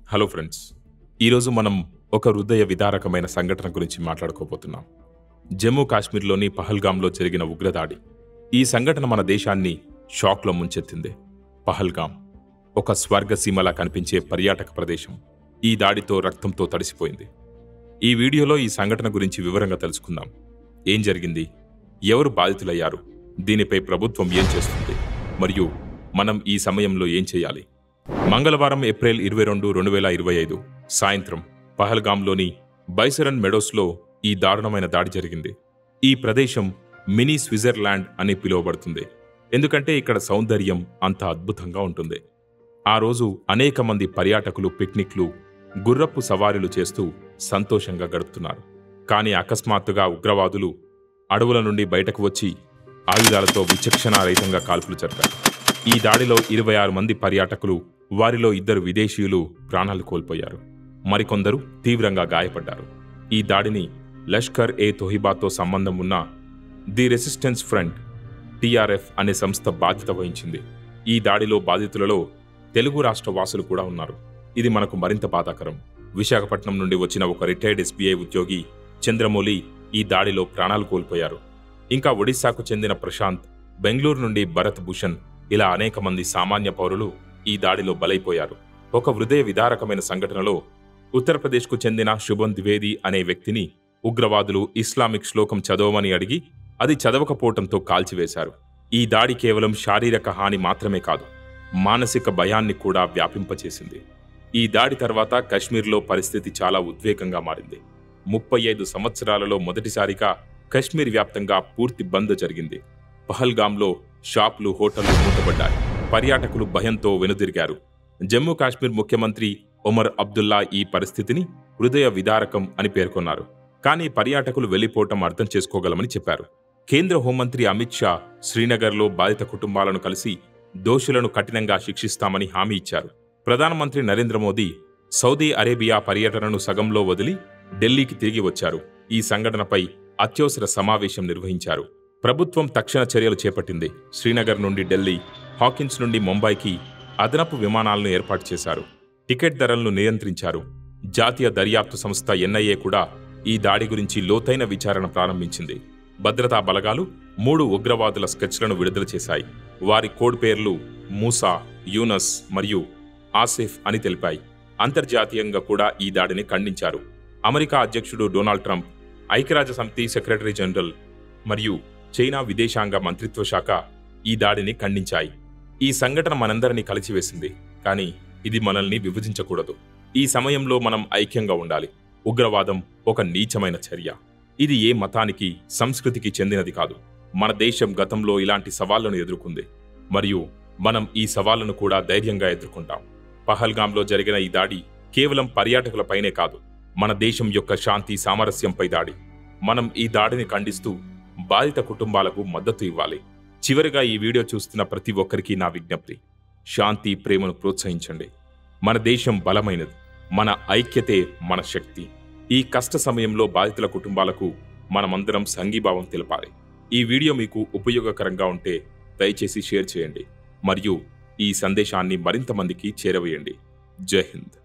Hello friends, ఈరోజు మనం ఒక హృదయ విదారకమైన సంఘటన గురించి మాట్లాడుకోబోతున్నాం. జమ్మూ కాశ్మీర్లోని పహల్గామ్లో జరిగిన ఉగ్రదాడి. ఈ సంఘటన మన దేశాన్ని షాక్లో ముంచెత్తింది. పహల్గామ్ ఒక స్వర్గసీమలా కనిపించే పర్యాటక ప్రదేశం ఈ దాడితో రక్తంతో తడిసిపోయింది. ఈ వీడియోలో ఈ సంఘటన గురించి వివరంగా తెలుసుకుందాం. ఏం జరిగింది, ఎవరు బాధితులయ్యారు, దీనిపై ప్రభుత్వం ఏం చేస్తుంది, మరియు మనం ఈ సమయంలో ఏం చేయాలి. మంగళవారం ఏప్రిల్ 22, 2025 సాయంత్రం పహల్గామ్లోని బైసరన్ మెడోస్లో ఈ దారుణమైన దాడి జరిగింది. ఈ ప్రదేశం మినీ స్విట్జర్లాండ్ అని పిలువబడుతుంది, ఎందుకంటే ఇక్కడ సౌందర్యం అంత అద్భుతంగా ఉంటుంది. ఆ రోజు అనేక మంది పర్యాటకులు పిక్నిక్లు, గుర్రపు సవారీలు చేస్తూ సంతోషంగా గడుపుతున్నారు. కానీ అకస్మాత్తుగా ఉగ్రవాదులు అడవుల నుండి బయటకు వచ్చి ఆయుధాలతో విచక్షణారహితంగా కాల్పులు జరిపారు. ఈ దాడిలో 26 మంది పర్యాటకులు, వారిలో 2 విదేశీయులు ప్రాణాలు కోల్పోయారు. మరికొందరు తీవ్రంగా గాయపడ్డారు. ఈ దాడిని లష్కర్ ఏ తోయిబాతో సంబంధం ఉన్న ది రెసిస్టెన్స్ ఫ్రంట్ టీఆర్ఎఫ్ అనే సంస్థ బాధ్యత వహించింది. ఈ దాడిలో బాధితులలో తెలుగు రాష్ట్ర వాసులు కూడా ఉన్నారు. ఇది మనకు మరింత బాధాకరం. విశాఖపట్నం నుండి వచ్చిన ఒక రిటైర్డ్ ఎస్బీఐ ఉద్యోగి చంద్రమౌళి ఈ దాడిలో ప్రాణాలు కోల్పోయారు. ఇంకా ఒడిశాకు చెందిన ప్రశాంత్, బెంగళూరు నుండి భరత్ భూషణ్, ఇలా అనేక మంది సామాన్య పౌరులు ఈ దాడిలో బలైపోయారు. ఒక హృదయ విదారకమైన సంఘటనలో ఉత్తరప్రదేశ్కు చెందిన శుభం ద్వివేది అనే వ్యక్తిని ఉగ్రవాదులు ఇస్లామిక్ శ్లోకం చదవమని అడిగి అది చదవకపోవటంతో కాల్చివేశారు. ఈ దాడి కేవలం శారీరక హాని మాత్రమే కాదు, మానసిక భయాన్ని కూడా వ్యాపింపచేసింది. ఈ దాడి తర్వాత కశ్మీర్లో పరిస్థితి చాలా ఉద్వేగంగా మారింది. 35 సంవత్సరాలలో మొదటిసారిగా కశ్మీర్ వ్యాప్తంగా పూర్తి బంద్ జరిగింది. పహల్గామ్లో షాపులు, హోటళ్లు మూతపడ్డాయి. పర్యాటకులు భయంతో వెనుదిరిగారు. జమ్మూ కాశ్మీర్ ముఖ్యమంత్రి ఒమర్ అబ్దుల్లా ఈ పరిస్థితిని హృదయ విదారకం అని పేర్కొన్నారు. కానీ పర్యాటకులు వెళ్లిపోవటం అర్థం చేసుకోగలమని చెప్పారు. కేంద్ర హోంమంత్రి అమిత్ షా శ్రీనగర్లో బాధిత కుటుంబాలను కలిసి దోషులను కఠినంగా శిక్షిస్తామని హామీ ఇచ్చారు. ప్రధానమంత్రి నరేంద్ర మోదీ సౌదీ అరేబియా పర్యటనను సగంలో వదిలి ఢిల్లీకి తిరిగి వచ్చారు. ఈ సంఘటనపై అత్యవసర సమావేశం నిర్వహించారు. ప్రభుత్వం తక్షణ చర్యలు చేపట్టింది. శ్రీనగర్ నుండి ఢిల్లీ, హాకిన్స్ నుండి ముంబైకి అదనపు విమానాలను ఏర్పాటు చేశారు. టికెట్ ధరలను నియంత్రించారు. జాతీయ దర్యాప్తు సంస్థ ఎన్ఐఏ కూడా ఈ దాడి గురించి లోతైన విచారణ ప్రారంభించింది. భద్రతా బలగాలు 3 ఉగ్రవాదుల స్కెచ్లను విడుదల చేశాయి. వారి కోడ్ పేర్లు మూసా, యూనస్ మరియు ఆసిఫ్ అని తెలిపాయి. అంతర్జాతీయంగా కూడా ఈ దాడిని ఖండించారు. అమెరికా అధ్యక్షుడు డొనాల్డ్ ట్రంప్, ఐక్యరాజ్యసమితి సెక్రటరీ జనరల్ మరియు చైనా విదేశాంగ మంత్రిత్వ శాఖ ఈ దాడిని ఖండించాయి. ఈ సంఘటన మనందరినీ కలిసివేసింది, కానీ ఇది మనల్ని విభజించకూడదు. ఈ సమయంలో మనం ఐక్యంగా ఉండాలి. ఉగ్రవాదం ఒక నీచమైన చర్య. ఇది ఏ మతానికి, సంస్కృతికి చెందినది కాదు. మన దేశం గతంలో ఇలాంటి సవాళ్లను ఎదుర్కొంది, మరియు మనం ఈ సవాళ్లను కూడా ధైర్యంగా ఎదుర్కొంటాం. పహల్గామ్లో జరిగిన ఈ దాడి కేవలం పర్యాటకులపైనే కాదు, మన దేశం యొక్క శాంతి, సామరస్యంపై దాడి. మనం ఈ దాడిని ఖండిస్తూ బాధిత కుటుంబాలకు మద్దతు ఇవ్వాలి. చివరిగా ఈ వీడియో చూస్తున్న ప్రతి ఒక్కరికి నా విజ్ఞప్తి: శాంతి, ప్రేమను ప్రోత్సహించండి. మన దేశం బలమైనది. మన ఐక్యతే మన శక్తి. ఈ కష్ట సమయంలో బాధితుల కుటుంబాలకు మనమందరం సంఘీభావం తెలపాలి. ఈ వీడియో మీకు ఉపయోగకరంగా ఉంటే దయచేసి షేర్ చేయండి మరియు ఈ సందేశాన్ని మరింత మందికి చేరవేయండి. జై హింద్.